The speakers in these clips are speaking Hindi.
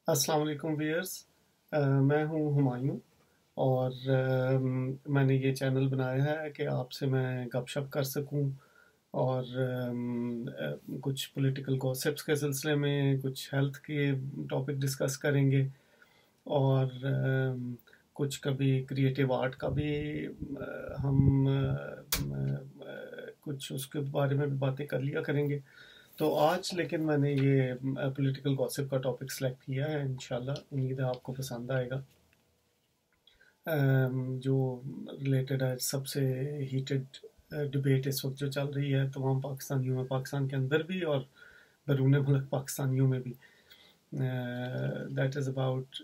अस्सलाम वालेकुम व्यूअर्स। मैं हूँ हुमायूं और मैंने ये चैनल बनाया है कि आपसे मैं गपशप कर सकूं और कुछ पॉलिटिकल गॉसिप्स के सिलसिले में कुछ हेल्थ के टॉपिक डिस्कस करेंगे और कुछ कभी क्रिएटिव आर्ट का भी हम कुछ उसके बारे में भी बातें कर लिया करेंगे। तो आज लेकिन मैंने ये पॉलिटिकल गॉसिप का टॉपिक सेलेक्ट किया है। इंशाल्लाह उम्मीद है आपको पसंद आएगा। जो रिलेटेड है सबसे हीटेड डिबेट इस वक्त जो चल रही है तमाम पाकिस्तानियों में, पाकिस्तान के अंदर भी और बैरून मुल्क पाकिस्तानियों में भी, दैट इज़ अबाउट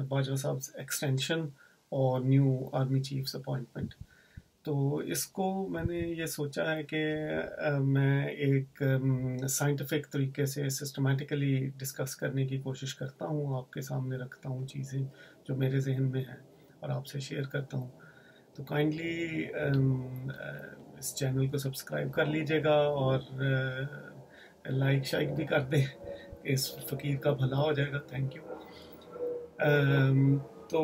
बाजवा साहब एक्सटेंशन और न्यू आर्मी चीफ्स अपॉइंटमेंट। तो इसको मैंने ये सोचा है कि मैं एक साइंटिफिक तरीके से सिस्टमेटिकली डिस्कस करने की कोशिश करता हूँ, आपके सामने रखता हूँ चीज़ें जो मेरे जहन में हैं और आपसे शेयर करता हूँ। तो काइंडली इस चैनल को सब्सक्राइब कर लीजिएगा और लाइक शाइक भी कर दें, इस फ़कीर का भला हो जाएगा। Thank you. तो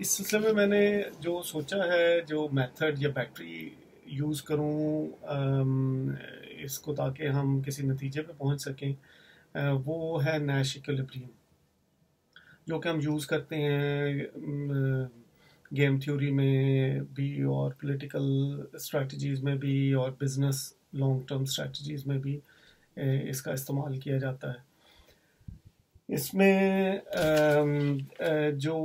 इस सिलसिले में मैंने जो सोचा है, जो मेथड या बैटरी यूज़ करूँ इसको, ताकि हम किसी नतीजे पे पहुंच सकें, वो है नैश इक्विलिब्रियम, जो कि हम यूज़ करते हैं गेम थ्योरी में भी और पॉलिटिकल स्ट्रेटजीज़ में भी और बिजनेस लॉन्ग टर्म स्ट्रेटजीज़ में भी इसका इस्तेमाल किया जाता है। इसमें जो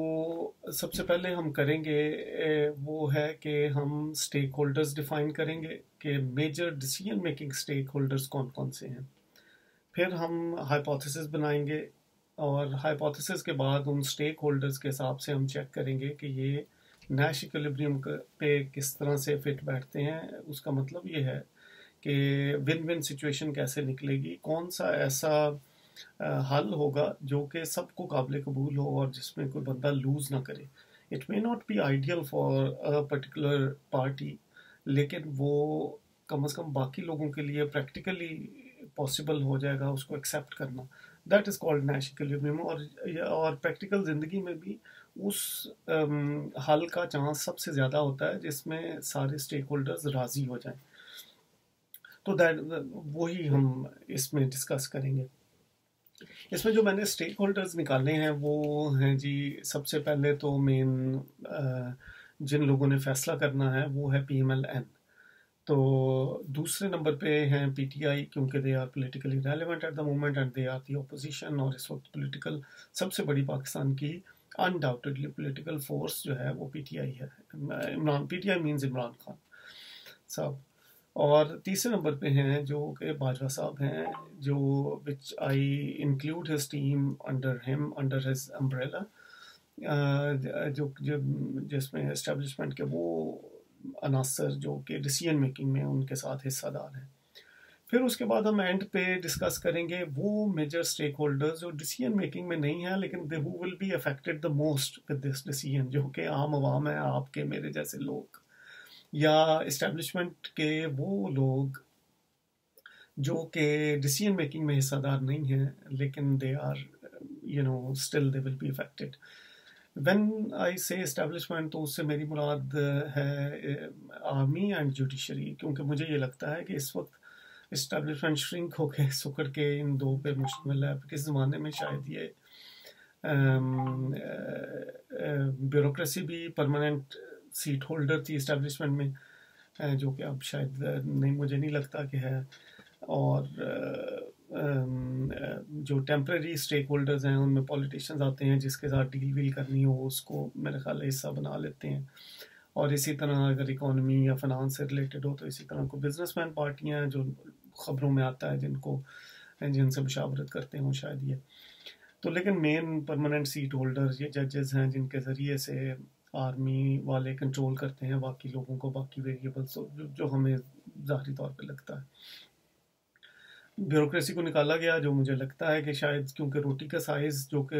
सबसे पहले हम करेंगे वो है कि हम स्टेक होल्डर्स डिफाइन करेंगे कि major decision making stakeholders कौन कौन से हैं। फिर हम हाइपोथेसिस बनाएंगे और हाइपोथेसिस के बाद उन स्टेक होल्डर्स के हिसाब से हम चेक करेंगे कि ये नैश इक्विलिब्रियम पे किस तरह से फिट बैठते हैं। उसका मतलब ये है कि विन विन सिचुएशन कैसे निकलेगी, कौन सा ऐसा हल होगा जो कि सबको काबिल कबूल हो और जिसमें कोई बंदा लूज ना करे। It may not be ideal for a particular party, लेकिन वो कम से कम बाकी लोगों के लिए प्रैक्टिकली पॉसिबल हो जाएगा उसको एक्सेप्ट करना। That is called Nash equilibrium. और प्रैक्टिकल ज़िंदगी में भी उस हल का चांस सबसे ज़्यादा होता है जिसमें सारे स्टेक होल्डर्स राज़ी हो जाएं। तो दैट वही हम इसमें डिस्कस करेंगे। इसमें जो मैंने स्टेक होल्डर्स निकाले हैं वो हैं जी, सबसे पहले तो मेन जिन लोगों ने फैसला करना है वो है PMLN। तो दूसरे नंबर पे हैं PTI, क्योंकि they are politically relevant at the moment and they are the opposition. और इस वक्त पोलिटिकल सबसे बड़ी पाकिस्तान की अनडाउटेडली पोलिटिकल फोर्स जो है वो PTI है। इमरान, PTI मीन्स इमरान खान साहब। और तीसरे नंबर पे हैं जो कि बाजवा साहब हैं, जो which I include his team under him, under his umbrella, जो जिसमें एस्टेब्लिशमेंट के वो अनासर जो कि डिसीजन मेकिंग में उनके साथ हिस्सादार हैं। फिर उसके बाद हम एंड पे डिस्कस करेंगे वो major stakeholders decision making में नहीं है लेकिन they who will be affected the most with this decision, जो कि आम आवाम है, आपके मेरे जैसे लोग, या इस्टेब्लिशमेंट के वो लोग जो कि डिसीजन मेकिंग में हिस्सादार नहीं हैं लेकिन they are still they will be affected. When I say establishment, तो उससे मेरी मुराद है आर्मी एंड जुडिशरी, क्योंकि मुझे ये लगता है कि इस वक्त इस्टेब्लिशमेंट श्रिंक होकर सुकड़ के इन दो पे मुश्तमिल है। किस ज़माने में शायद ये ब्यूरोक्रेसी भी परमानेंट सीट होल्डर थी इस्टेब्लिशमेंट में, जो कि अब शायद नहीं, मुझे नहीं लगता कि है। और जो टेम्प्रेरी स्टेक होल्डर्स हैं उनमें पॉलिटिशियंस आते हैं, जिसके साथ डील वील करनी हो उसको मेरे ख्याल है हिस्सा बना लेते हैं। और इसी तरह अगर इकोनॉमी या फाइनेंस से रिलेटेड हो तो इसी तरह को बिजनेसमैन पार्टियां हैं जो खबरों में आता है, जिनसे मुशावरत करते हैं वो शायद ये। तो लेकिन मेन परमानेंट सीट होल्डर्स ये जजेस हैं, जिनके ज़रिए से आर्मी वाले कंट्रोल करते हैं बाकी लोगों को, बाकी वेरिएबल्स, जो हमें ज़ाहरी तौर पे लगता है। ब्यूरोक्रेसी को निकाला गया, जो मुझे लगता है कि शायद क्योंकि रोटी का साइज़ जो कि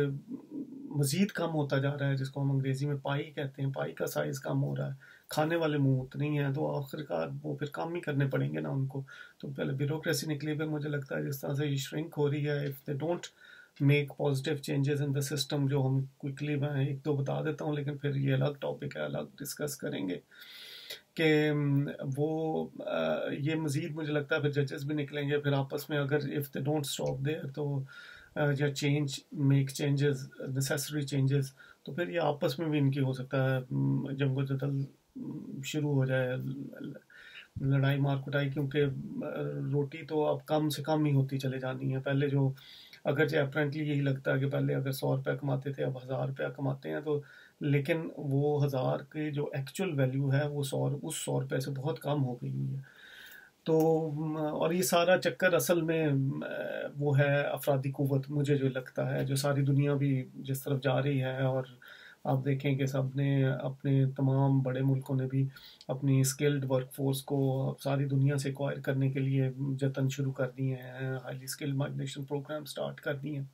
मज़ीद कम होता जा रहा है, जिसको हम अंग्रेज़ी में पाई कहते हैं, पाई का साइज़ कम हो रहा है, खाने वाले मुंह उतने ही हैं, तो आखिरकार वो फिर काम ही करने पड़ेंगे ना उनको। तो पहले ब्यूरोक्रेसी निकली, फिर मुझे लगता है जिस तरह से ये श्रिंक हो रही है, if they don't make positive changes in the system, जो हम क्विकली मैं एक दो बता देता हूँ, लेकिन फिर ये अलग टॉपिक है, अलग डिस्कस करेंगे कि वो ये मज़ीद मुझे लगता है फिर जजेस भी निकलेंगे फिर आपस में, अगर if they don't stop there तो या change make changes necessary changes, तो फिर ये आपस में भी इनकी हो सकता है जंगो-जदल शुरू हो जाए, लड़ाई मार कुटाई, क्योंकि रोटी तो अब कम से कम ही होती चले जानी है। पहले जो अगर जो अप्रेंटली यही लगता है कि पहले अगर 100 रुपया कमाते थे अब 1000 रुपया कमाते हैं, तो लेकिन वो 1000 के जो एक्चुअल वैल्यू है वो उस 100 रुपये से बहुत कम हो गई हुई है। तो और ये सारा चक्कर असल में वो है अफरादी कुव्वत, मुझे जो लगता है, जो सारी दुनिया भी जिस तरफ जा रही है। और आप देखें कि सब ने अपने तमाम बड़े मुल्कों ने भी अपनी स्किल्ड वर्कफोर्स को सारी दुनिया से एक्वायर करने के लिए जतन शुरू कर दिए हैं, highly skilled migration program start कर दिए हैं।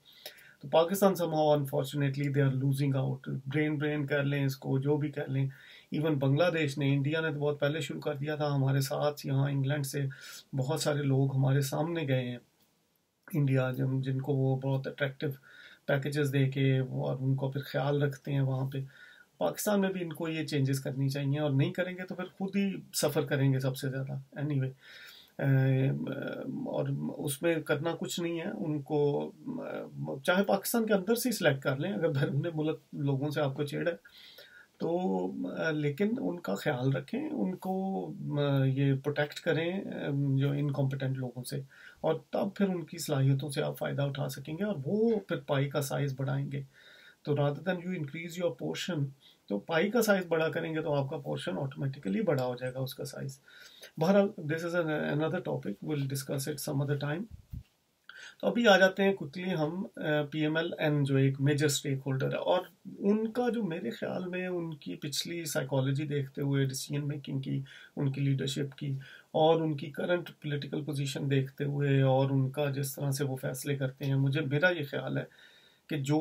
तो Pakistan somehow unfortunately they are losing out, brain कर लें इसको, जो भी कर लें। इवन बांग्लादेश ने, इंडिया ने तो बहुत पहले शुरू कर दिया था हमारे साथ, यहाँ इंग्लैंड से बहुत सारे लोग हमारे सामने गए हैं इंडिया, जिनको वो बहुत अट्रैक्टिव पैकेजेस दे के और उनको फिर ख्याल रखते हैं वहाँ पे। पाकिस्तान में भी इनको ये चेंजेस करनी चाहिए, और नहीं करेंगे तो फिर खुद ही सफ़र करेंगे सबसे ज़्यादा। एनीवे और उसमें करना कुछ नहीं है उनको, चाहे पाकिस्तान के अंदर से ही सिलेक्ट कर लें, अगर बैरून मुल्क लोगों से आपको चिढ़ है तो लेकिन उनका ख्याल रखें, उनको ये प्रोटेक्ट करें जो इनकॉम्पिटेंट लोगों से, और तब फिर उनकी सलाहियतों से आप फ़ायदा उठा सकेंगे और वो फिर पाई का साइज़ बढ़ाएंगे। तो rather than you increase your portion, तो पाई का साइज़ बड़ा करेंगे तो आपका पोर्शन ऑटोमेटिकली बड़ा हो जाएगा उसका साइज़। बहरहाल this is another topic, will discuss it some other time. तो अभी आ जाते हैं क्विकली हम PMLN जो एक मेजर स्टेक होल्डर है, और उनका जो मेरे ख्याल में उनकी पिछली साइकोलॉजी देखते हुए, डिसीजन मेकिंग की, उनकी लीडरशिप की, और उनकी करंट पॉलिटिकल पोजीशन देखते हुए, और उनका जिस तरह से वो फैसले करते हैं, मुझे मेरा ये ख्याल है कि जो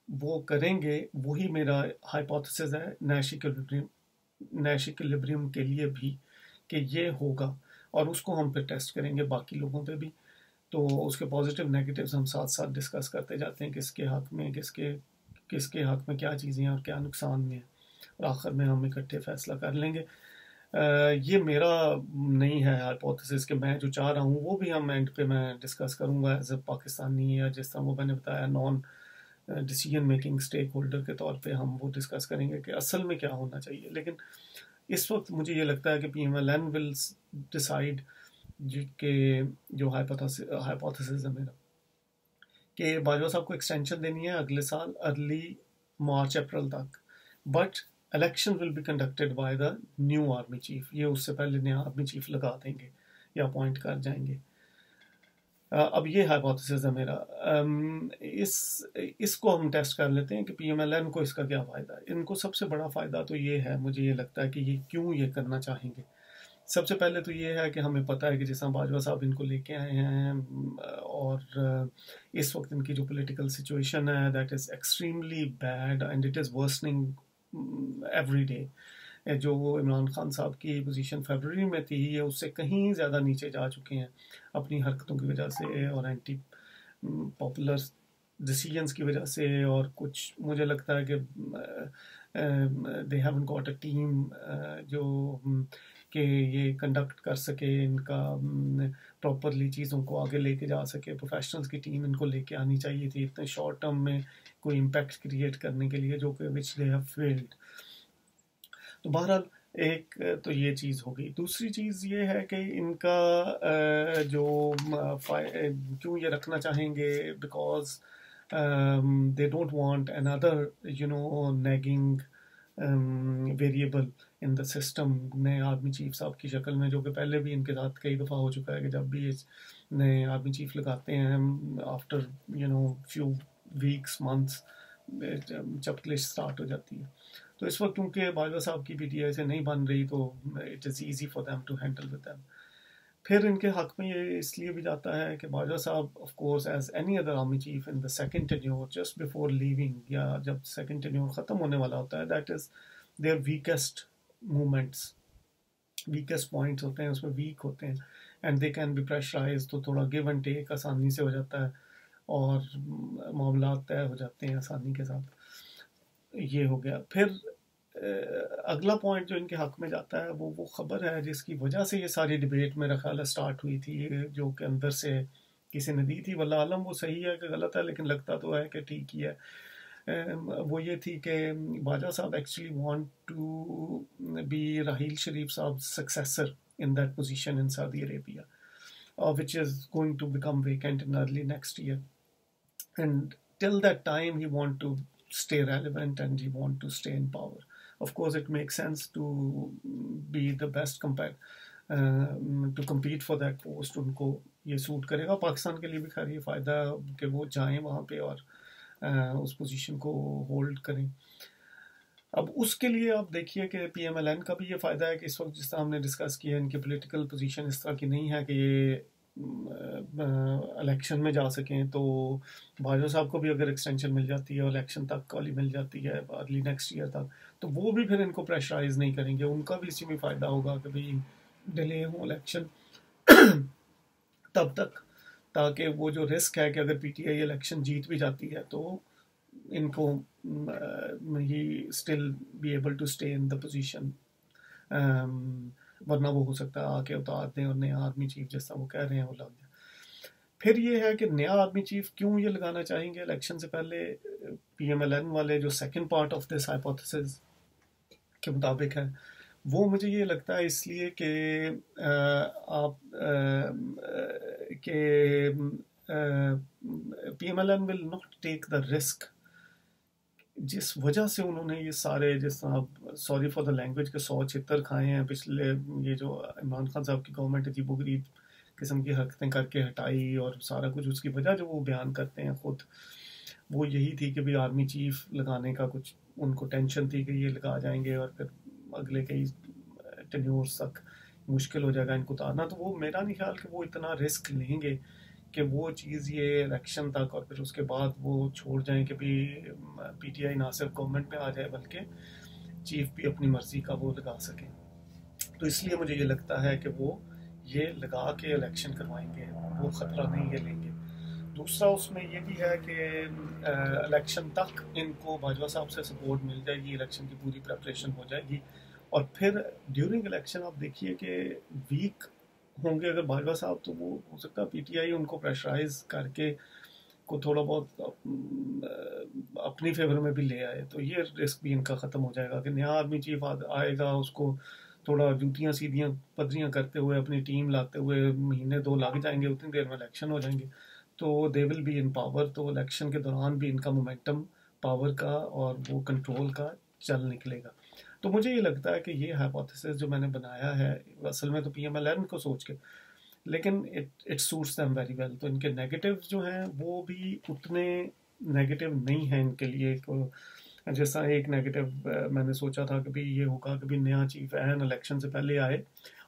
वो करेंगे वही मेरा हाइपोथेसिस है नैश इक्विलिब्रियम के लिए भी, कि ये होगा, और उसको हम फिर टेस्ट करेंगे बाकी लोगों पे भी। तो उसके पॉजिटिव नेगेटिव्स हम साथ साथ डिस्कस करते जाते हैं, किसके हक में किसके हक में क्या चीज़ें हैं और क्या नुकसान में है, और आखिर में हम इकट्ठे फैसला कर लेंगे। ये मेरा नहीं है हाइपोथेसिस कि मैं जो चाह रहा हूँ वो भी हम एंड पे मैं डिस्कस करूँगा एज ए पाकिस्तानी, या जिस तरह वो मैंने बताया non decision making stakeholder के तौर पे हम वो डिस्कस करेंगे कि असल में क्या होना चाहिए। लेकिन इस वक्त मुझे ये लगता है कि PMLN विल डिसाइड, के जो हाइपोथेसिस है मेरा, कि बाजवा साहब को एक्सटेंशन देनी है अगले साल अर्ली मार्च अप्रैल तक, but election will be conducted by the new army chief, ये उससे पहले नया आर्मी चीफ लगा देंगे या अपॉइंट कर जाएंगे। अब ये हाइपोथेसिस है मेरा। इसको हम टेस्ट कर लेते हैं कि PMLN को इसका क्या फ़ायदा है। इनको सबसे बड़ा फ़ायदा तो ये है, मुझे ये लगता है कि ये क्यों ये करना चाहेंगे। सबसे पहले तो ये है कि हमें पता है कि जिस तरह बाजवा साहब इनको लेके आए हैं, और इस वक्त इनकी जो पॉलिटिकल सिचुएशन है that is extremely bad and it is worsening every day. जो इमरान खान साहब की पोजीशन फरवरी में थी, ये उससे कहीं ज़्यादा नीचे जा चुके हैं अपनी हरकतों की वजह से, और एंटी पॉपुलर डिसीजंस की वजह से, और कुछ मुझे लगता है कि they haven't got a team जो कि ये कंडक्ट कर सके, इनका प्रॉपरली चीज़ों को आगे लेके जा सके। प्रोफेशनल्स की टीम इनको लेके आनी चाहिए थी इतने शॉर्ट टर्म में कोई इम्पैक्ट क्रिएट करने के लिए, जो कि विच दे हैव फेल्ड। तो बहरहाल एक तो ये चीज़ हो गई। दूसरी चीज़ ये है कि इनका जो क्यों ये रखना चाहेंगे, because they don't want another nagging variable in the system, नए आर्मी चीफ साहब की शक्ल में, जो कि पहले भी इनके साथ कई दफ़ा हो चुका है कि जब भी नए आर्मी चीफ लगाते हैं आफ्टर फ्यू वीक्स मंथ्स चपकलिश स्टार्ट हो जाती है। तो इस वक्त क्योंकि बाजवा साहब की PTI से नहीं बन रही, तो it is easy for them to handle with them. फिर इनके हक में ये इसलिए भी जाता है कि बाजवा साहब of course as any other army chief in the second tenure just before leaving, या जब सेकंड टेन्योर ख़त्म होने वाला होता है, that is their weakest movements, weakest points होते हैं, उसमें वीक होते हैं, and they can be pressurise, तो थोड़ा गिव एंड टेक आसानी से हो जाता है। और मामला तय हो जाते हैं आसानी के साथ। ये हो गया। फिर अगला पॉइंट जो इनके हक में जाता है वो खबर है जिसकी वजह से ये सारी डिबेट मेरा ख्याल है स्टार्ट हुई थी, जो कि अंदर से किसी ने दी थी, वल्लाह आलम वो सही है कि गलत है, लेकिन लगता तो है कि ठीक ही है। वो ये थी कि बाजा साहब एक्चुअली वांट टू बी राहील शरीफ साहब successor in that position in Saudi Arabia, which is going to become vacant in early next year. And till that time, he want to stay relevant and he want to stay in power. Of course, it makes sense to be the best to compete for that post. उनको ये सूट करेगा। पाकिस्तान के लिए भी खैर ये फ़ायदा कि वो जाएं वहाँ पे और उस पोजीशन को होल्ड करें। अब उसके लिए आप देखिए कि पीएमएलएन का भी ये फ़ायदा है कि इस वक्त जिस तरह हमने डिस्कस किया, इनकी पॉलिटिकल पोजीशन इस तरह की नहीं है कि ये इलेक्शन में जा सकें। तो बाजवा साहब को भी अगर एक्सटेंशन मिल जाती है और इलेक्शन तक वाली मिल जाती है अर्ली नेक्स्ट ईयर तक, तो वो भी फिर इनको प्रेशराइज नहीं करेंगे। उनका भी इसी में फ़ायदा होगा कि भाई डिले हो इलेक्शन तब तक, ताकि वो जो रिस्क है कि अगर पीटीआई इलेक्शन जीत भी जाती है तो इनको ही still be able to stay in the position, वरना वो हो सकता है आके उतार दें और नया आर्मी चीफ जैसा वो कह रहे हैं वो लग जाए। फिर ये है कि नया आर्मी चीफ क्यों ये लगाना चाहेंगे इलेक्शन से पहले। पीएमएलएन वाले जो second part of this hypothesis के मुताबिक है, वो मुझे ये लगता है इसलिए कि आप PMLN will not take the risk, जिस वजह से उन्होंने ये सारे, जिस तरह सॉरी फॉर द लैंग्वेज के 100 छितर खाए हैं पिछले, ये जो इमरान खान साहब की गवर्नमेंट अजीबोगरीब किस्म की हरकतें करके हटाई और सारा कुछ, उसकी वजह जो वो बयान करते हैं खुद, वो यही थी कि भाई आर्मी चीफ लगाने का कुछ उनको टेंशन थी कि ये लगा जाएंगे और फिर अगले कई टेन्योर्स तक मुश्किल हो जाएगा इनको उतारना। तो वो मेरा नहीं ख्याल कि वो इतना रिस्क लेंगे कि वो चीज़ ये इलेक्शन तक और फिर उसके बाद वो छोड़ जाएं कि भी पीटीआई ना सिर्फ गवर्नमेंट में आ जाए बल्कि चीफ भी अपनी मर्जी का वो लगा सके। तो इसलिए मुझे ये लगता है कि वो ये लगा के इलेक्शन करवाएंगे, वो ख़तरा नहीं ये लेंगे। दूसरा उसमें ये भी है कि इलेक्शन तक इनको बाजवा साहब से सपोर्ट मिल जाएगी, इलेक्शन की पूरी प्रेपरेशन हो जाएगी, और फिर ड्यूरिंग इलेक्शन आप देखिए कि वीक होंगे अगर बाजवा साहब, तो वो हो सकता है पीटीआई उनको प्रेशराइज करके को थोड़ा बहुत अपनी फेवर में भी ले आए, तो ये रिस्क भी इनका ख़त्म हो जाएगा कि नया आर्मी चीफ आएगा, उसको थोड़ा जूतियाँ सीधियाँ पदरियाँ करते हुए अपनी टीम लाते हुए महीने 2 लग जाएंगे, उतनी देर में इलेक्शन हो जाएंगे, तो दे विल बी इन पावर। तो इलेक्शन के दौरान भी इनका मोमेंटम पावर का और वो कंट्रोल का चल निकलेगा। तो मुझे ये लगता है कि ये हाइपोथेसिस जो मैंने बनाया है असल में तो पीएमएलएन को सोच के, लेकिन it suits them very well. तो इनके नेगेटिव जो हैं वो भी उतने नेगेटिव नहीं हैं इनके लिए। जैसा एक नेगेटिव मैंने सोचा था कि भाई ये होगा कि भाई नया चीफ एन इलेक्शन से पहले आए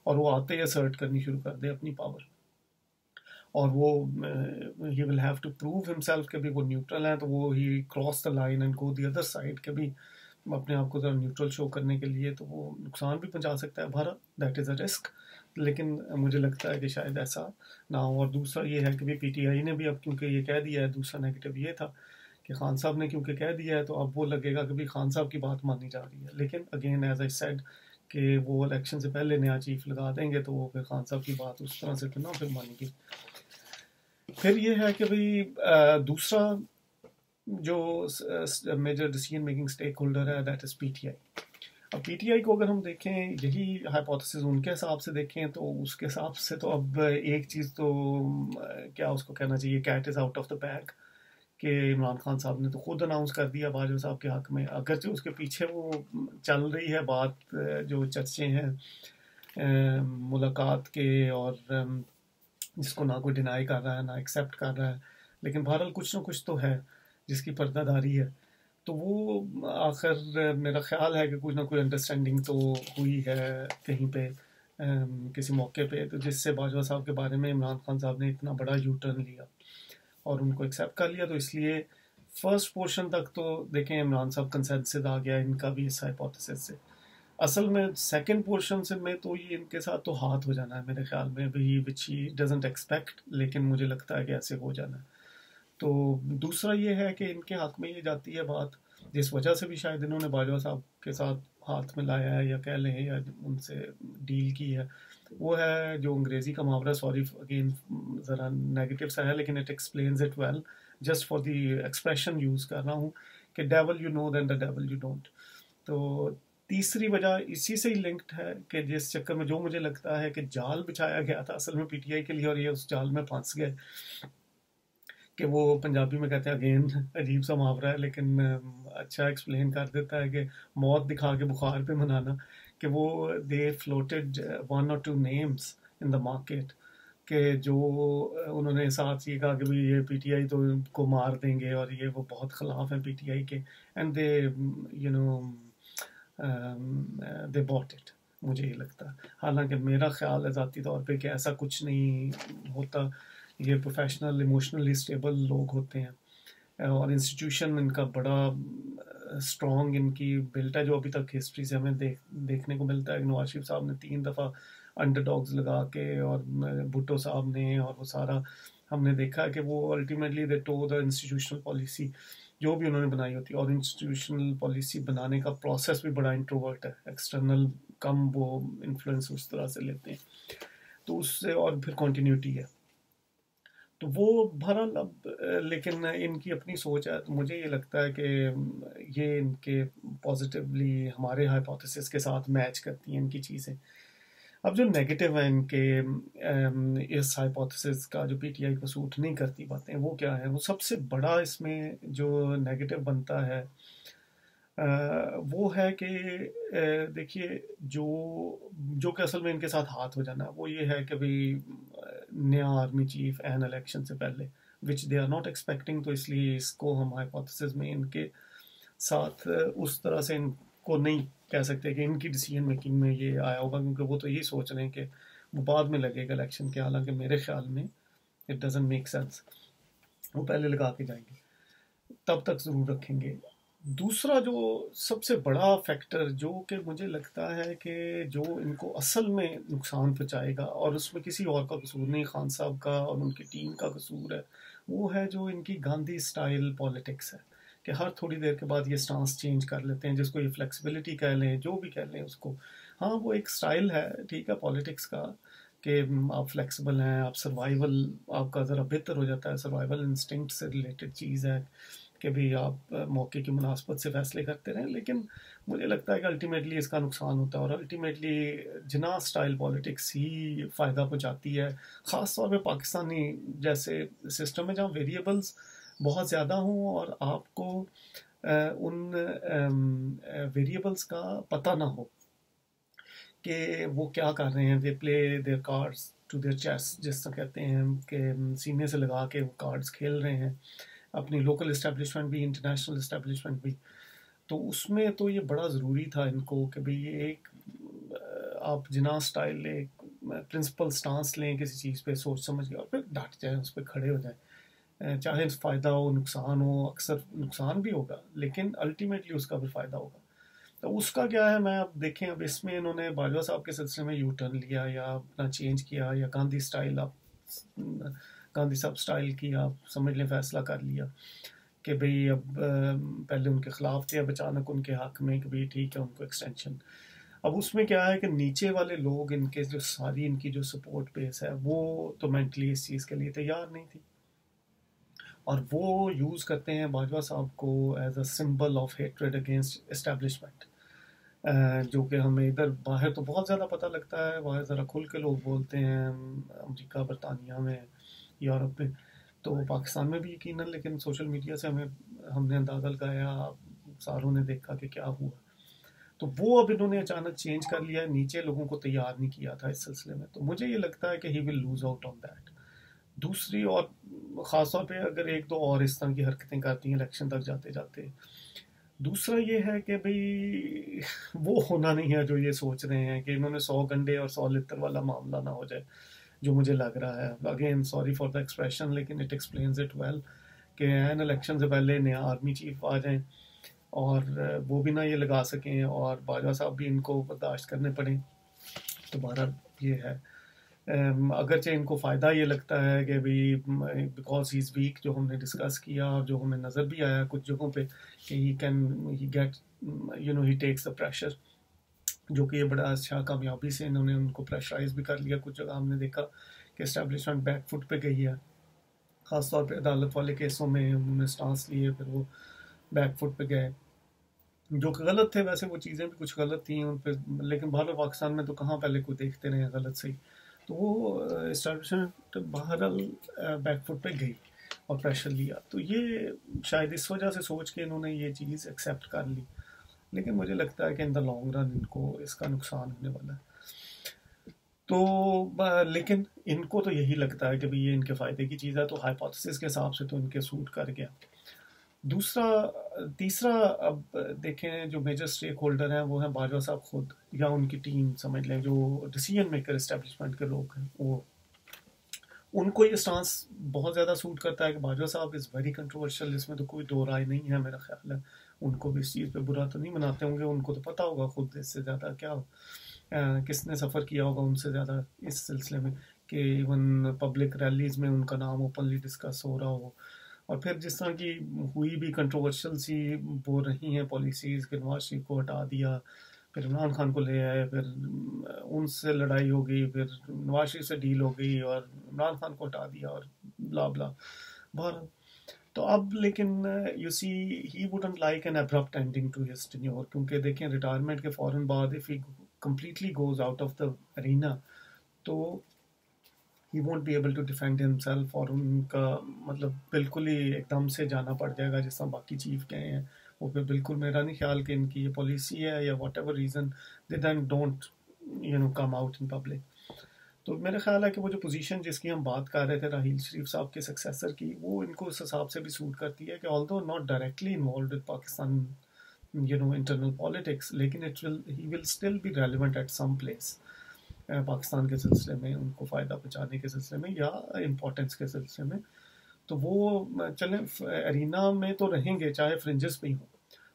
और वो आते ही असर्ट करनी शुरू कर दे अपनी पावर, और वो he will have to prove himself कि भी वो न्यूट्रल हैं, तो वो he cross the line and go the other side के भी अपने आप को ज़रा न्यूट्रल शो करने के लिए, तो वो नुकसान भी पहुंचा सकता है Bharat, that is a risk. लेकिन मुझे लगता है कि शायद ऐसा ना हो। और दूसरा ये है कि भी पीटीआई ने भी अब क्योंकि ये कह दिया है, दूसरा नेगेटिव ये था कि खान साहब ने क्योंकि कह दिया है तो अब वो लगेगा कि भी खान साहब की बात मानी जा रही है। लेकिन अगेन एज आई सेड कि वो इलेक्शन से पहले नया चीफ लगा देंगे तो वो फिर खान साहब की बात उस तरह से तो ना फिर मानेगी। फिर ये है कि भाई दूसरा जो major decision making stakeholder है दैट इज़ पीटीआई। अब पीटीआई को अगर हम देखें, यही हाइपोथेसिस उनके हिसाब से देखें, तो उसके हिसाब से तो अब एक चीज़ तो क्या उसको कहना चाहिए, cat is out of the bag, कि इमरान खान साहब ने तो खुद अनाउंस कर दिया बाजवा साहब के हक में, अगरचे उसके पीछे वो चल रही है बात, जो चर्चे हैं मुलाकात के, और जिसको ना कोई डिनाई कर रहा है ना एक्सेप्ट कर रहा है, लेकिन बहरहाल कुछ ना कुछ तो है जिसकी पर्दादारी है। तो वो आखिर मेरा ख्याल है कि कुछ ना कोई अंडरस्टैंडिंग तो हुई है कहीं पे किसी मौके पे, तो जिससे बाजवा साहब के बारे में इमरान खान साहब ने इतना बड़ा यू टर्न लिया और उनको एक्सेप्ट कर लिया। तो इसलिए फर्स्ट पोर्शन तक तो देखें इमरान साहब कंसेंसस आ गया इनका भी इस हाइपोथेसिस से। असल में सेकंड पोर्शन से में तो ये इनके साथ तो हाथ हो जाना है मेरे ख्याल में भी, विच ही डजंट एक्सपेक्ट, लेकिन मुझे लगता है कि ऐसे हो जाना है। तो दूसरा ये है कि इनके हक में ये जाती है बात, जिस वजह से भी शायद इन्होंने बाजवा साहब के साथ हाथ मिलाया है या कह लें या उनसे डील की है, वो है जो अंग्रेज़ी का मुहावरा, सॉरी अगेन ज़रा नेगेटिव सा है लेकिन it explains it well, just for the expression use कर रहा हूँ कि devil you know than the devil you don't. तो तीसरी वजह इसी से ही लिंक्ड है कि जिस चक्कर में जो मुझे लगता है कि जाल बिछाया गया था असल में पीटीआई के लिए और ये उस जाल में फंस गए, कि वो पंजाबी में कहते हैं अगेन अजीब सा मुहावरा है लेकिन अच्छा एक्सप्लेन कर देता है कि मौत दिखा के बुखार पे मनाना, कि वो दे फ्लोटेड वन और two names in the market, कि जो उन्होंने साथ ये कहा कि भाई ये पीटीआई तो इनको मार देंगे और ये वो बहुत ख़िलाफ़ हैं पीटीआई के, and they you know they bought it, मुझे ये लगता है। हालांकि मेरा ख्याल है ज़ाती तौर पे कि ऐसा कुछ नहीं होता, ये प्रोफेशनल इमोशनली स्टेबल लोग होते हैं और इंस्टीट्यूशन इनका बड़ा स्ट्रॉन्ग इनकी बिल्ट है, जो अभी तक हिस्ट्री से हमें देखने को मिलता है। नवाज शरीफ साहब ने 3 दफ़ा अंडरडॉग्स लगा के और भुट्टो साहब ने, और वो सारा हमने देखा कि वो ultimately they toe the institutional policy जो भी उन्होंने बनाई होती है, और इंस्टीट्यूशनल पॉलिसी बनाने का प्रोसेस भी बड़ा इंट्रोवर्ट है, एक्सटर्नल कम वो इन्फ्लुएंस उस तरह से लेते हैं, तो उससे और फिर कॉन्टीन्यूटी है। तो वो बहरहाल अब लेकिन इनकी अपनी सोच है, तो मुझे ये लगता है कि ये इनके पॉजिटिवली हमारे हाइपोथेसिस के साथ मैच करती हैं इनकी चीज़ें। अब जो नेगेटिव है इनके इस हाइपोथेसिस का, जो पीटीआई को सूट नहीं करती बातें, वो क्या है? वो सबसे बड़ा इसमें जो नेगेटिव बनता है वो है कि देखिए जो जो कि असल में इनके साथ हाथ हो जाना, वो ये है कि भाई नया आर्मी चीफ एन इलेक्शन से पहले, विच दे आर नॉट एक्सपेक्टिंग, तो इसलिए इसको हम हाइपोथेसिस में इनके साथ उस तरह से इनको नहीं कह सकते कि इनकी डिसीजन मेकिंग में ये आया होगा, क्योंकि वो तो यही सोच रहे हैं कि वो बाद में लगेगा इलेक्शन के। हालांकि मेरे ख्याल में इट डजंट मेक सेंस, वो पहले लगा के जाएंगे, तब तक ज़रूर रखेंगे। दूसरा जो सबसे बड़ा फैक्टर जो कि मुझे लगता है कि जो इनको असल में नुकसान पहुँचाएगा, और उसमें किसी और का कसूर नहीं, खान साहब का और उनकी टीम का कसूर है, वो है जो इनकी गांधी स्टाइल पॉलिटिक्स है, कि हर थोड़ी देर के बाद ये स्टांस चेंज कर लेते हैं, जिसको ये फ्लेक्सिबिलिटी कह लें, जो भी कह लें उसको। हाँ, वो एक स्टाइल है, ठीक है, पॉलिटिक्स का, कि आप फ्लेक्सिबल हैं, आप सर्वाइवल आपका ज़रा बेहतर हो जाता है, सर्वाइवल इंस्टिंक्ट से रिलेटेड चीज़ है कि भाई आप मौके की मुनासबत से फैसले करते रहें, लेकिन मुझे लगता है कि अल्टीमेटली इसका नुकसान होता है, और अल्टीमेटली जिना स्टाइल पॉलिटिक्स ही फ़ायदा पहुँचाती है, ख़ास तौर पे पाकिस्तानी जैसे सिस्टम में जहाँ वेरिएबल्स बहुत ज़्यादा हों और आपको उन वेरिएबल्स का पता ना हो कि वो क्या कर रहे हैं, they play their cards to their chest, जिस तरह कहते हैं कि सीने से लगा के वो कार्ड्स खेल रहे हैं, अपनी लोकल इस्टेब्लिशमेंट भी, इंटरनेशनल इस्टेब्लिशमेंट भी। तो उसमें तो ये बड़ा ज़रूरी था इनको कि भाई ये एक आप जिना स्टाइल, एक प्रिंसिपल स्टांस लें किसी चीज़ पे सोच समझ के, और फिर डट जाए, उस पर खड़े हो जाए, चाहे फ़ायदा हो नुकसान हो, अक्सर नुकसान भी होगा लेकिन अल्टीमेटली उसका भी फ़ायदा होगा। तो उसका क्या है, मैं अब देखें, अब इसमें इन्होंने बाजवा साहब के सिलसिले में यू टर्न लिया या अपना चेंज किया, या गांधी स्टाइल, आप गांधी साहब स्टाइल की आप समझ लें फैसला कर लिया कि भाई अब पहले उनके ख़िलाफ़ थे, अब अचानक उनके हक में कि भाई ठीक है उनको एक्सटेंशन। अब उसमें क्या है कि नीचे वाले लोग, इनके जो सारी इनकी जो सपोर्ट बेस है, वो तो मेंटली इस चीज़ के लिए तैयार नहीं थी, और वो यूज़ करते हैं बाजवा साहब को as a symbol of hatred against establishment, जो कि हमें इधर बाहर तो बहुत ज़्यादा पता लगता है, बाहर ज़रा खुल के लोग बोलते हैं, अमेरिका, बरतानिया में, यूरोप में, तो पाकिस्तान में भी यकीनन, लेकिन सोशल मीडिया से हमने अंदाज़ा लगाया, सारों ने देखा कि क्या हुआ। तो वो अब इन्होंने अचानक चेंज कर लिया है, नीचे लोगों को तैयार नहीं किया था इस सिलसिले में, तो मुझे ये लगता है कि he will lose out on that. दूसरी, और ख़ास तौर पे अगर एक दो और इस तरह की हरकतें करती हैं इलेक्शन तक जाते जाते, दूसरा ये है कि भाई वो होना नहीं है जो ये सोच रहे हैं कि इन्होंने 100 गंडे और 100 लित्र वाला मामला ना हो जाए, जो मुझे लग रहा है। Again sorry for the expression, लेकिन इट एक्सप्लेन्स इट वेल, कि एन इलेक्शन से पहले नया आर्मी चीफ आ जाए और वो भी ना ये लगा सकें और बाजवा साहब भी इनको बर्दाश्त करने पड़े। तो बहरहाल ये है। अगरचे इनको फ़ायदा ये लगता है कि भाई बिकॉज ही इज़ वीक, जो हमने डिस्कस किया और जो हमें नज़र भी आया कुछ जगहों पे कि he get he takes the pressure, जो कि ये बड़ा अच्छा कामयाबी से इन्होंने उनको प्रेशराइज भी कर लिया। कुछ जगह हमने देखा कि इस्टेब्लिशमेंट बैकफुट पे गई है, ख़ासतौर पे अदालत वाले केसों में उन्होंने स्टांस लिए, फिर वो बैकफुट पे गए, जो कि गलत थे। वैसे वो चीज़ें भी कुछ गलत थी उन पर, लेकिन भारत पाकिस्तान में तो कहाँ पहले कोई देखते रहे गलत सही। तो वो इस्टेब्लिशमेंट बहरहाल बैकफुट पे गई और प्रेशर लिया, तो ये शायद इस वजह से सोच के इन्होंने ये चीज़ एक्सेप्ट कर ली। लेकिन मुझे लगता है कि इन द लॉन्ग रन इनको इसका नुकसान होने वाला है। तो लेकिन इनको तो यही लगता है कि भाई ये इनके फ़ायदे की चीज़ है, तो हाइपोथेसिस के हिसाब से तो इनके सूट कर गया। दूसरा तीसरा, अब देखें जो मेजर स्टेक होल्डर हैं वो हैं बाजवा साहब खुद या उनकी टीम, समझ लें जो डिसीजन मेकर इस्टेब्लिशमेंट के लोग हैं, वो उनको ये स्टांस बहुत ज़्यादा सूट करता है कि बाजवा साहब इज़ वेरी कंट्रोवर्शियल, इसमें तो कोई दो राय नहीं है। मेरा ख्याल है उनको भी इस चीज़ पे बुरा तो नहीं मनाते होंगे, उनको तो पता होगा खुद इससे ज़्यादा क्या किसने सफ़र किया होगा उनसे ज़्यादा इस सिलसिले में, कि इवन पब्लिक रैलीज़ में उनका नाम ओपनली डिस्कस हो रहा हो। और फिर जिस तरह की हुई भी कंट्रोवर्शियल सी वो रही हैं पॉलिसीज़ कि नवाज शरीफ को हटा दिया, फिर इमरान खान को ले आए, फिर उनसे लड़ाई हो गई, फिर नवाज शरीफ से डील हो गई और इमरान खान को हटा दिया और ब्ला ब्ला। बहरहाल तो अब लेकिन you see he wouldn't like an abrupt ending to his tenure, क्योंकि देखें रिटायरमेंट के फ़ौरन बाद if he completely goes out of the arena तो he won't be able to defend himself, और उनका मतलब बिल्कुल ही एकदम से जाना पड़ जाएगा जिस तरह बाकी चीफ गए हैं। वो फिर बिल्कुल, मेरा नहीं ख्याल कि इनकी ये पॉलिसी है या whatever reason they then don't come out in public. तो मेरा ख्याल है कि वो जो पोजीशन जिसकी हम बात कर रहे थे राहील शरीफ साहब के सक्सेसर की, वो इनको उस हिसाब से भी सूट करती है कि although not directly involve with Pakistan internal politics, लेकिन he will still be relevant at some place Pakistan के सिलसिले में, उनको फ़ायदा पहुँचाने के सिलसिले में या इम्पोर्टेंस के सिलसिले में। तो वो चलें एरिना में तो रहेंगे चाहे फ्रिंजेस पे ही हों,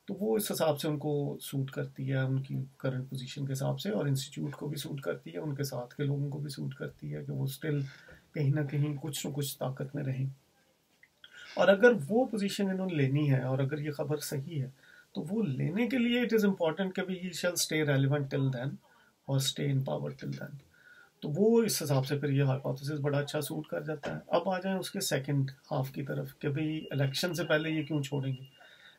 तो वो इस हिसाब से उनको सूट करती है उनकी करंट पोजीशन के हिसाब से, और इंस्टीट्यूट को भी सूट करती है, उनके साथ के लोगों को भी सूट करती है कि वो स्टिल कहीं ना कहीं कुछ न कुछ ताकत में रहें। और अगर वो पोजीशन इन्होंने लेनी है और अगर ये खबर सही है, तो वो लेने के लिए इट इज़ इम्पॉर्टेंट कि he shall stay relevant till then और stay in power till then. तो वो इस हिसाब से फिर ये हाइपोथेसिस बड़ा अच्छा सूट कर जाता है। अब आ जाएं उसके सेकंड हाफ की तरफ कि भाई इलेक्शन से पहले ये क्यों छोड़ेंगे।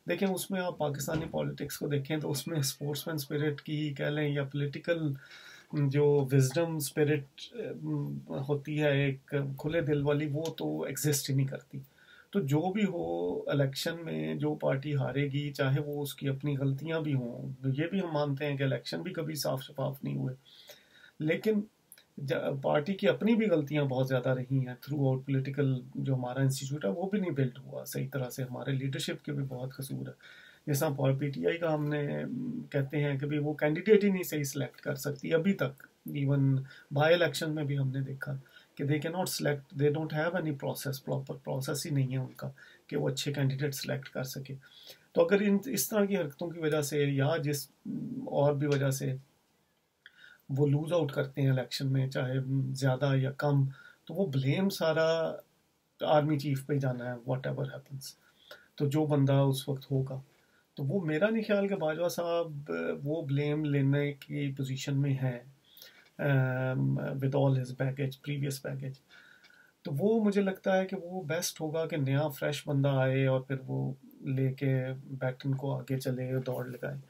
देखें उसमें आप पाकिस्तानी पॉलिटिक्स को देखें तो उसमें स्पोर्ट्समैन स्पिरिट की कह लें या पॉलिटिकल जो विजडम स्पिरिट होती है एक खुले दिल वाली, वो तो एग्जिस्ट ही नहीं करती। तो जो भी हो इलेक्शन में जो पार्टी हारेगी, चाहे वो उसकी अपनी गलतियां भी हों, ये भी हम मानते हैं कि इलेक्शन भी कभी साफ शफाफ नहीं हुए, लेकिन पार्टी की अपनी भी गलतियां बहुत ज़्यादा रही हैं थ्रू आउट पॉलिटिकल। जो हमारा इंस्टीट्यूट है वो भी नहीं बिल्ड हुआ सही तरह से, हमारे लीडरशिप के भी बहुत कसूर है। जैसा PTI का हमने कहते हैं कि भाई वो कैंडिडेट ही नहीं सही सिलेक्ट कर सकती अभी तक। इवन बाई इलेक्शन में भी हमने देखा कि they can not select, they don't have any process, proper process ही नहीं है उनका कि वो अच्छे कैंडिडेट सेलेक्ट कर सके। तो अगर इस तरह की हरकतों की वजह से या जिस और भी वजह से वो लूज आउट करते हैं इलेक्शन में, चाहे ज़्यादा या कम, तो वो ब्लेम सारा आर्मी चीफ पे ही जाना है व्हाट एवर हैपन्स। तो जो बंदा उस वक्त होगा, तो वो मेरा नहीं ख्याल कि बाजवा साहब वो ब्लेम लेने की पोजीशन में है with all his baggage, previous baggage. तो वो मुझे लगता है कि वो बेस्ट होगा कि नया फ्रेश बंदा आए और फिर वो लेके बैटन को आगे चले और दौड़ लगाए।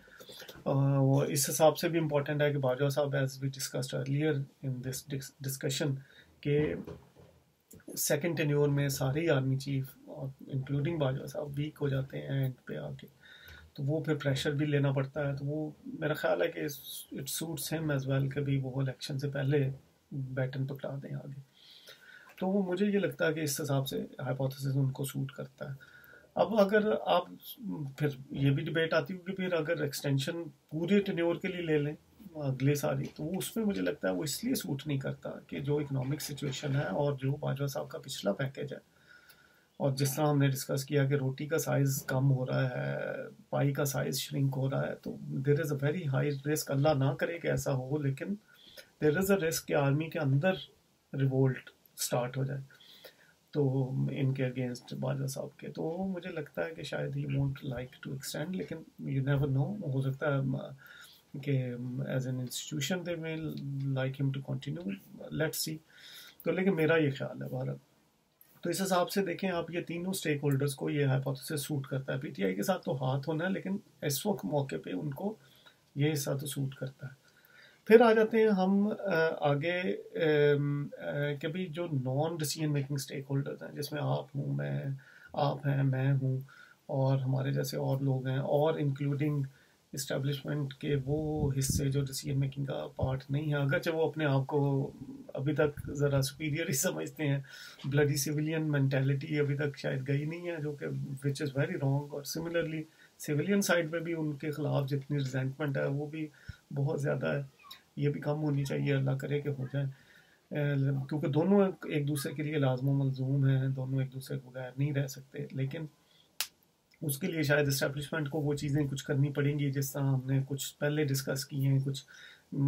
वो इस हिसाब से भी इम्पोर्टेंट है कि बाजवा साहब, as we discussed earlier in this discussion, के सेकंड टेन्योर में सारे ही आर्मी चीफ और इंक्लूडिंग बाजवा साहब वीक हो जाते हैं एंड पे आके, तो वो फिर प्रेशर भी लेना पड़ता है। तो वो मेरा ख्याल है कि it suits him as well कि भी वो इलेक्शन से पहले बैटन पकड़ा दें आगे। तो वो मुझे ये लगता है कि इस हिसाब से हाइपोथेसिस उनको सूट करता है। अब अगर आप फिर ये भी डिबेट आती है कि फिर अगर एक्सटेंशन पूरे टेन्योर के लिए ले लें अगले साल ही, तो वो उसमें मुझे लगता है वो इसलिए सूट नहीं करता कि जो इकोनॉमिक सिचुएशन है और जो बाजवा साहब का पिछला पैकेज है, और जिस तरह हमने डिस्कस किया कि रोटी का साइज़ कम हो रहा है, पाई का साइज़ श्रिंक हो रहा है, तो there is a very high risk, अल्लाह ना करे कि ऐसा हो, लेकिन देयर इज़ अ रिस्क कि आर्मी के अंदर रिवोल्ट स्टार्ट हो जाए तो इनके अगेंस्ट बाजवा साहब के, तो मुझे लगता है कि शायद he won't like to extend, लेकिन यू नेवर नो, हो सकता है कि as an institution they may like him to continue, let's see. तो लेकिन मेरा ये ख्याल है भारत, तो इस हिसाब से देखें आप, ये तीनों स्टेक होल्डर्स को ये हाइपोथेसिस सूट करता है। पीटीआई के साथ तो हाथ होना है, लेकिन इस वक्त मौके पे उनको ये हिस्सा तो सूट करता है। फिर आ जाते हैं हम आगे कि भाई जो non decision making stakeholders हैं, जिसमें आप हूँ, मैं, आप हैं, मैं हूँ, और हमारे जैसे और लोग हैं, और इंक्लूडिंग इस्टेब्लिशमेंट के वो हिस्से जो डिसीजन मेकिंग का पार्ट नहीं है, अगरचे वो अपने आप को अभी तक ज़रा सुपीरियर ही समझते हैं। ब्लडी सिविलियन मैंटेलिटी अभी तक शायद गई नहीं है, जो कि विच इज़ वेरी रॉन्ग। और सिमिलरली सिविलियन साइड पे भी उनके खिलाफ जितनी रिजेंटमेंट है वो भी बहुत ज़्यादा है, ये भी कम होनी चाहिए, अल्लाह करे कि हो जाए। क्योंकि दोनों एक दूसरे के लिए लाजमो मलजूम हैं, दोनों एक दूसरे के बगैर नहीं रह सकते, लेकिन उसके लिए शायद इस्टेब्लिशमेंट को वो चीज़ें कुछ करनी पड़ेंगी, जिस तरह हमने कुछ पहले डिस्कस की हैं। कुछ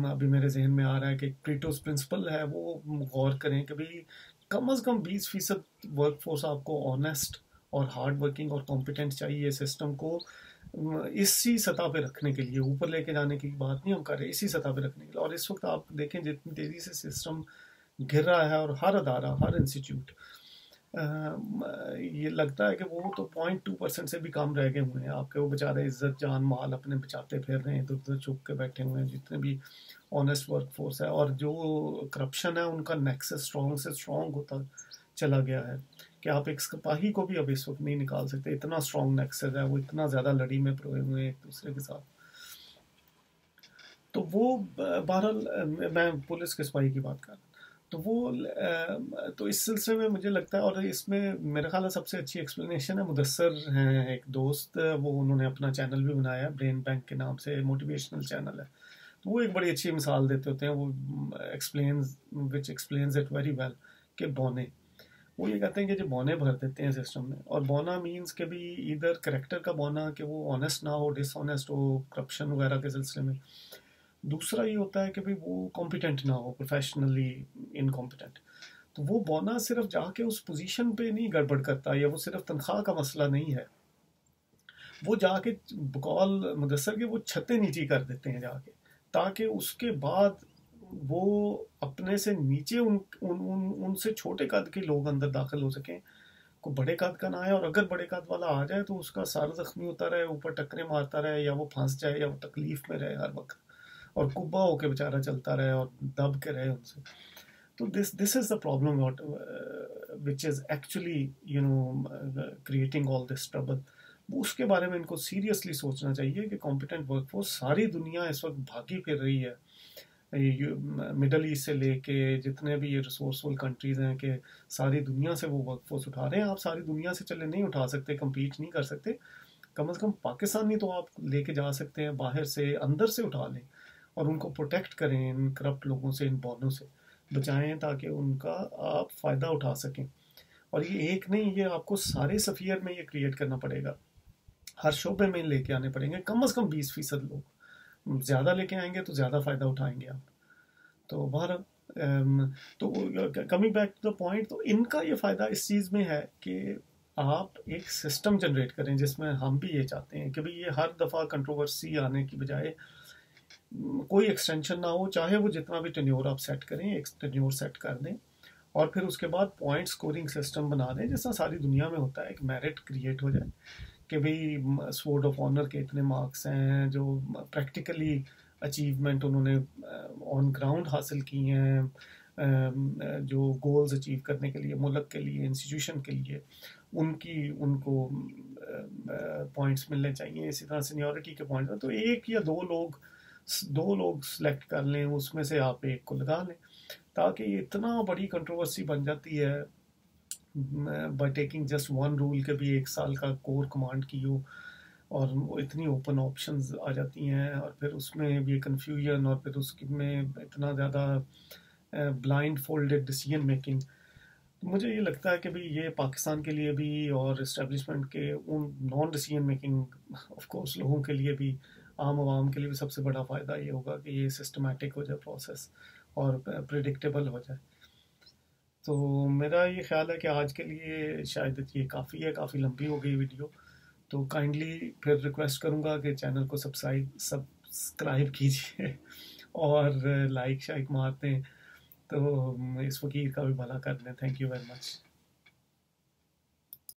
अभी मेरे जहन में आ रहा है कि क्रीटोस प्रिंसिपल है, वो गौर करें कि भाई कम अज़ कम 20% वर्क फोर्स आपको ऑनेस्ट और हार्ड वर्किंग और कॉम्पिटेंट चाहिए सिस्टम को इसी सतह पे रखने के लिए। ऊपर लेके जाने की बात नहीं हम कर रहे, इसी सतह पे रखने के लिए। और इस वक्त आप देखें जितनी तेज़ी से सिस्टम गिर रहा है, और हर अदारा, हर इंस्टीट्यूट, ये लगता है कि वो तो 0.2% से भी कम रह गए हुए हैं आपके। वो बेचारे इज्जत जान माल अपने बचाते फिर रहे हैं, इधर उधर छुप के बैठे हुए हैं, जितने भी ऑनेस्ट वर्क फोर्स है। और जो करप्शन है उनका नेक्सस स्ट्रॉन्ग से स्ट्रॉन्ग होता चला गया है कि आप एक सिपाही को भी अब इस वक्त नहीं निकाल सकते, इतना स्ट्रॉन्ग नेक्सस है, वो इतना ज़्यादा लड़ी में पड़े हुए हैं एक दूसरे के साथ। तो वो बहरहाल मैं पुलिस के सिपाही की बात कर रहा हूँ। तो वो तो इस सिलसिले में मुझे लगता है, और इसमें मेरा ख्याल है सबसे अच्छी एक्सप्लेनेशन है, मुदस्सर हैं एक दोस्त, वो उन्होंने अपना चैनल भी बनाया ब्रेन बैंक के नाम से, मोटिवेशनल चैनल है। तो वो एक बड़ी अच्छी मिसाल देते होते हैं, वो एक्सप्लेन्स इट वेरी वेल, कि बौने, वो ये कहते हैं कि जो बौने भर देते हैं सिस्टम में। और बौना मीन्स के भी इधर करेक्टर का बौना, कि वो ऑनेस्ट ना हो, डिसऑनेस्ट हो करप्शन वगैरह के सिलसिले में। दूसरा ये होता है कि भाई वो कॉम्पिटेंट ना हो, प्रोफेशनली इनकॉम्पिटेंट। तो वो बौना सिर्फ जाके उस पोजीशन पे नहीं गड़बड़ करता, या वो सिर्फ तनख्वाह का मसला नहीं है, वो जाके बकौल मुदस्सर के वो छतें नीची कर देते हैं जाके, ताकि उसके बाद वो अपने से नीचे उनसे छोटे कद के लोग अंदर दाखिल हो सकें, को बड़े कद का ना आए। और अगर बड़े कद वाला आ जाए तो उसका सर जख्मी होता रहे, ऊपर टक्करें मारता रहे, या वो फंस जाए, या वो तकलीफ में रहे हर वक्त, और कुब्बा होके बेचारा चलता रहे और दब के रहे उनसे। तो this is the problem what which is actually creating all this trouble. उसके बारे में इनको सीरियसली सोचना चाहिए कि कॉम्पिटेंट वर्कफोर्स, सारी दुनिया इस वक्त भागी फिर रही है, मिडल ईस्ट से लेके जितने भी ये रिसोर्सफुल कंट्रीज हैं, कि सारी दुनिया से वो वर्कफोर्स उठा रहे हैं। आप सारी दुनिया से चले नहीं उठा सकते, compete नहीं कर सकते, कम से कम पाकिस्तानी तो आप लेके जा सकते हैं, बाहर से अंदर से उठा लें, और उनको प्रोटेक्ट करें, इन करप्ट लोगों से, इन बॉनों से बचाएं, ताकि उनका आप फ़ायदा उठा सकें। और ये एक नहीं, ये आपको सारे सफ़ियर में ये क्रिएट करना पड़ेगा, हर शोबे में लेके आने पड़ेंगे, कम से कम 20% लोग। ज़्यादा लेके आएंगे तो ज़्यादा फ़ायदा उठाएंगे आप। तो बाहर तो coming back to the point, तो इनका ये फ़ायदा इस चीज़ में है कि आप एक सिस्टम जनरेट करें, जिसमें हम भी ये चाहते हैं कि भाई ये हर दफ़ा कंट्रोवर्सी आने की बजाय कोई एक्सटेंशन ना हो, चाहे वो जितना भी टेन्योर आप सेट करें, एक टेन्योर सेट कर दें, और फिर उसके बाद पॉइंट स्कोरिंग सिस्टम बना दें, जैसा सारी दुनिया में होता है, एक मेरिट क्रिएट हो जाए कि भाई स्वॉर्ड ऑफ ऑनर के इतने मार्क्स हैं, जो प्रैक्टिकली अचीवमेंट उन्होंने ऑन ग्राउंड हासिल की हैं, जो गोल्स अचीव करने के लिए, मुल्क के लिए, इंस्टीट्यूशन के लिए, उनको पॉइंट्स मिलने चाहिए। इसी तरह सीनियरिटी के पॉइंट्स, तो एक या दो लोग सेलेक्ट कर लें, उसमें से आप एक को लगा लें, ताकि इतना बड़ी कंट्रोवर्सी बन जाती है by taking just one rule के भी 1 साल का कोर कमांड की हो, और वो इतनी ओपन ऑप्शंस आ जाती हैं, और फिर उसमें भी कन्फ्यूजन, और फिर उसमें इतना ज़्यादा ब्लाइंड फोल्डेड डिसीजन मेकिंग। तो मुझे ये लगता है कि भाई ये पाकिस्तान के लिए भी, और इस्टेब्लिशमेंट के उन non decision making of course लोगों के लिए भी, आम आवाम के लिए भी सबसे बड़ा फ़ायदा ये होगा कि ये सिस्टमेटिक हो जाए प्रोसेस, और प्रिडिक्टेबल हो जाए। तो मेरा ये ख्याल है कि आज के लिए शायद ये काफ़ी है, काफ़ी लंबी हो गई वीडियो। तो काइंडली फिर रिक्वेस्ट करूँगा कि चैनल को सब्सक्राइब कीजिए और लाइक शाइक मारते हैं, तो इस फ़कीर का भी भला कर लें। Thank you very much.